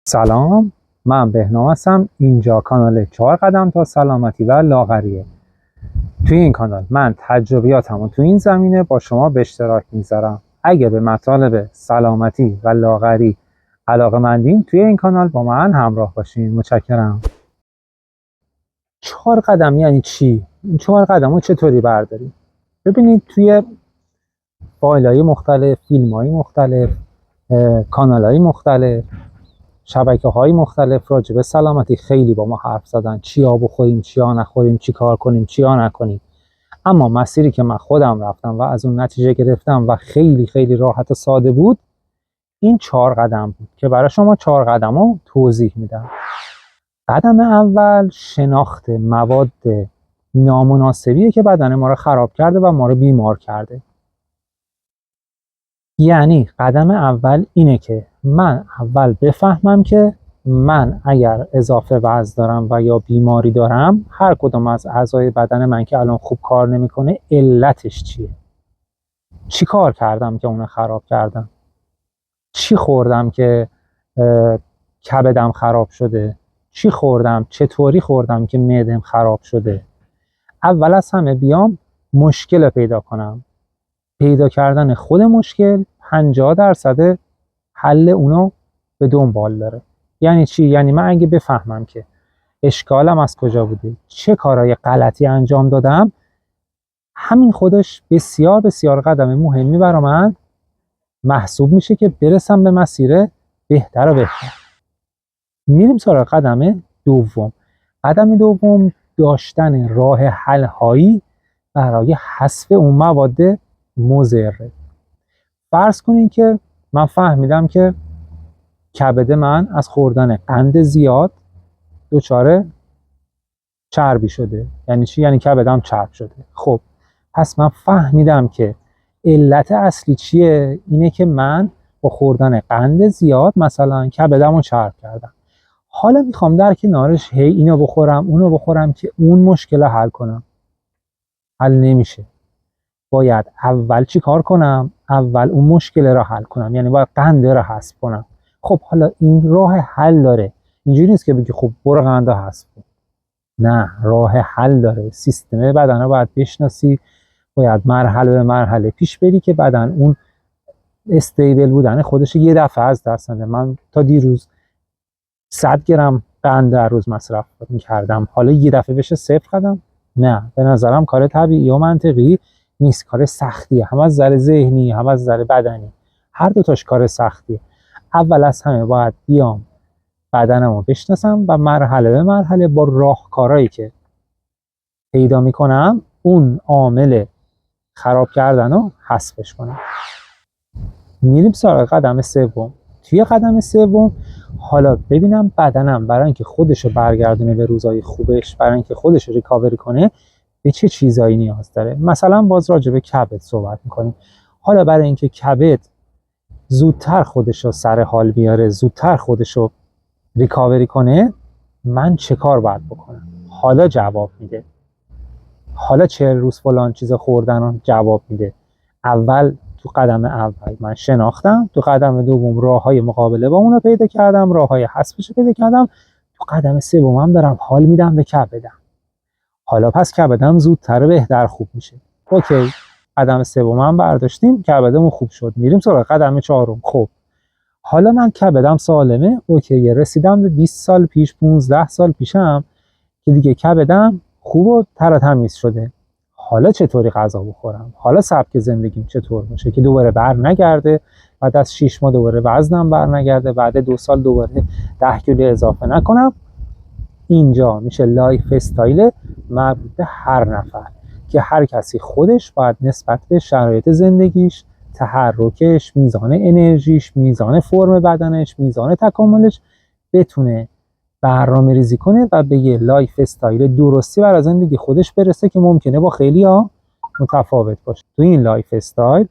سلام، من بهنام هستم. اینجا کانال 4 قدم تا سلامتی و لاغریه. توی این کانال من تجربیاتمو تو این زمینه با شما به اشتراک میذارم. اگه به مطالب سلامتی و لاغری علاقه‌مندین توی این کانال با من همراه باشین. متشکرم. 4 قدم یعنی چی؟ این 4 قدمو چطوری برداریم؟ ببینید توی فایل‌های مختلف، فیلم‌های مختلف، کانال‌های مختلف، شبکه‌های مختلف راجع به سلامتی خیلی با ما حرف زدن. چیا بخوریم، چیا نخوریم، چی کار کنیم، چیا نکنیم. اما مسیری که من خودم رفتم و از اون نتیجه گرفتم و خیلی خیلی راحت و ساده بود، این 4 قدم بود که برای شما 4 قدم رو توضیح میدم. قدم اول شناخت مواد نامناسبیه که بدن ما رو خراب کرده و ما رو بیمار کرده. یعنی قدم اول اینه که من اول بفهمم که من اگر اضافه وزن دارم و یا بیماری دارم، هر کدوم از اعضای بدن من که الان خوب کار نمیکنه علتش چیه؟ چی کار کردم که اونو خراب کردم؟ چی خوردم که کبدم خراب شده؟ چی خوردم؟ چطوری خوردم که معدم خراب شده؟ اول از همه بیام مشکل پیدا کنم. پیدا کردن خود مشکل 50% حل اونو به دنبال داره. یعنی چی؟ یعنی من اگه بفهمم که اشکالم از کجا بوده، چه کارهای غلطی انجام دادم، همین خودش بسیار بسیار قدم مهمی برای من محسوب میشه که برسم به مسیر بهتر و بهتر. میریم سراغ قدم دوم. قدم دوم داشتن راه حل هایی برای حذف اون مواد مضره. فرض کنین که من فهمیدم که کبد من از خوردن قند زیاد دچار چربی شده. یعنی چی؟ یعنی کبدم چرب شده. خب پس من فهمیدم که علت اصلی چیه؟ اینه که من با خوردن قند زیاد مثلا کبدم رو چرب کردم. حالا میخوام در کنارش هی اینو بخورم اونو بخورم که اون مشکل رو حل کنم. حل نمیشه. باید اول چی کار کنم؟ اول اون مشکل رو حل کنم. یعنی باید قند رو حذف کنم. خب حالا این راه حل داره. اینجوری نیست که بگی خب برو قند رو حذف کن. نه، راه حل داره. سیستم بدن رو باید بشناسی. باید مرحله به مرحله پیش بری که بدن اون استیبل بودن خودش یه دفعه از دست نده. من تا دیروز 100 گرم قند در روز مصرف می‌کردم، حالا یه دفعه بشه 0 قدم؟ نه، به نظرم کار طبیعی و منطقی نیست. کار سختیه، هم از نظر ذهنی هم از نظر بدنی. هر دوتاش کار سختیه. اول از همه باید بیام بدنمو بشناسم و مرحله به مرحله با راهکارهایی که پیدا میکنم اون عامل خراب کردن رو حذفش کنم. میریم سراغ قدم سوم. توی قدم سوم حالا ببینم بدنم برای اینکه خودش رو برگردونه به روزای خوبش، برای اینکه خودش رو ریکاوری کنه، به چه چیزایی نیاز داره. مثلا باز راجع به کبد صحبت میکنیم. حالا برای اینکه کبد زودتر خودش رو سر حال بیاره، زودتر خودش رو ریکاوری کنه، من چه کار باید بکنم؟ حالا جواب میده. حالا 40 روز فلان چیز خوردن رو جواب میده. اول تو قدم اول من شناختم، تو قدم دوم راههای مقابله با اون رو پیدا کردم، راههای حذفش رو پیدا کردم، تو قدم سومم دارم حال میدم به کبدم. حالا پس کبدم زودتر بهتر خوب میشه. اوکی، قدم سومم برداشتیم، کبدمون خوب شد. میریم سراغ قدم چهارم. خب حالا من کبدم سالمه، اوکی، رسیدم به 20 سال پیش، 15 سال پیشم که دیگه کبدم خوب و تر و تمیز شده. حالا چطوری غذا بخورم؟ حالا سبک زندگیم چطور باشه که دوباره بر نگرده، بعد از 6 ماه دوباره وزنم بر نگرده، بعد 2 سال دوباره 10 کیلو اضافه نکنم؟ اینجا میشه لایف استایل مربوط به هر نفر که هر کسی خودش باید نسبت به شرایط زندگیش، تحرکش، میزان انرژیش، میزان فرم بدنش، میزان تکاملش بتونه برنامه ریزی کنه و به یه لایف استایل درستی برای زندگی خودش برسه که ممکنه با خیلی ها متفاوت باشه. تو این لایف استایل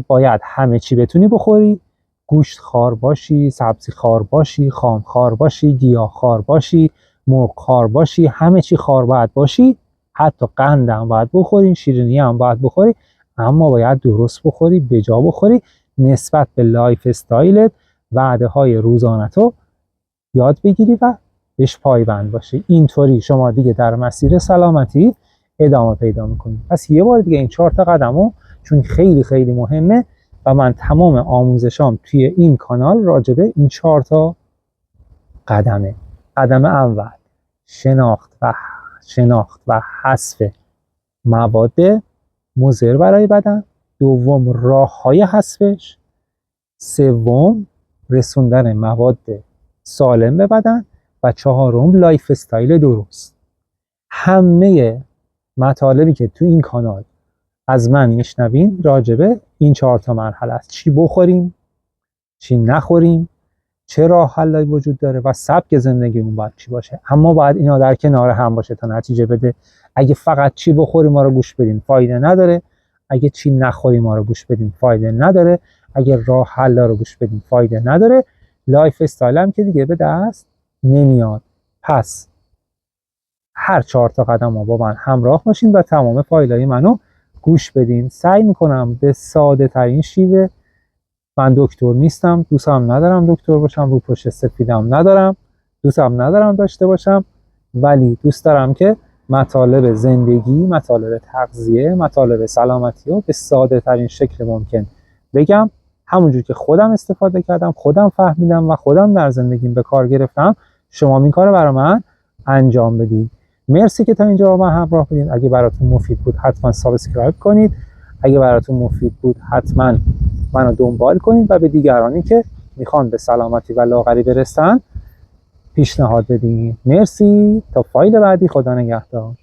باید همه چی بتونی بخوری. گوشت خوار باشی، سبزی خوار باشی، خام خوار باشی، گیاه خوار باشی، مرغ خوار باشی، همه چی خوار باید باشی. حتی قند هم باید بخوری، شیرینی هم باید بخوری، اما باید درست بخوری، بجا بخوری. نسبت به لایف استایلت وعده های روزانتو یاد بگیری و بهش پایبند باشی. اینطوری شما دیگه در مسیر سلامتی ادامه پیدا میکنید. پس یه بار دیگه این 4 تا قدمو، چون خیلی خیلی مهمه و من تمام آموزشام توی این کانال راجبه این 4 تا قدمه. قدم اول شناخت و حذف مواد مضر برای بدن. دوم راه‌های حذفش. سوم رسوندن مواد سالم به بدن. و چهارم لایف استایل درست. همه مطالبی که تو این کانال از من میشنوین راجبه این 4 تا مرحله است. چی بخوریم، چی نخوریم، چه راه حلایی وجود داره و سبک زندگیمون باید چی باشه. اما باید اینا در کنار هم باشه تا نتیجه بده. اگه فقط چی بخوریم ما رو گوش بدین فایده نداره، اگه چی نخوریم ما رو گوش بدین فایده نداره، اگه راه حل رو گوش بدین فایده نداره، لایف استایل هم که دیگه به دست نمیاد. پس هر 4 تا قدم با من همراه باشین و تمام فایلای منو گوش بدین. سعی میکنم به ساده ترین شیوه. من دکتر نیستم، دوستم ندارم دکتر باشم، رو پشت سفیدم ندارم، دوستم ندارم داشته باشم، ولی دوست دارم که مطالب زندگی، مطالب تغذیه، مطالب سلامتی رو به ساده ترین شکل ممکن بگم. همونجور که خودم استفاده کردم، خودم فهمیدم و خودم در زندگیم به کار گرفتم، شما این کار برای من انجام بدید. مرسی که تا اینجا با من همراه بودید. اگه براتون مفید بود حتما سابسکرایب کنید. اگه براتون مفید بود حتما منو دنبال کنید و به دیگرانی که میخوان به سلامتی و لاغری برسن پیشنهاد بدین. مرسی، تا فایل بعدی، خدا نگهدار.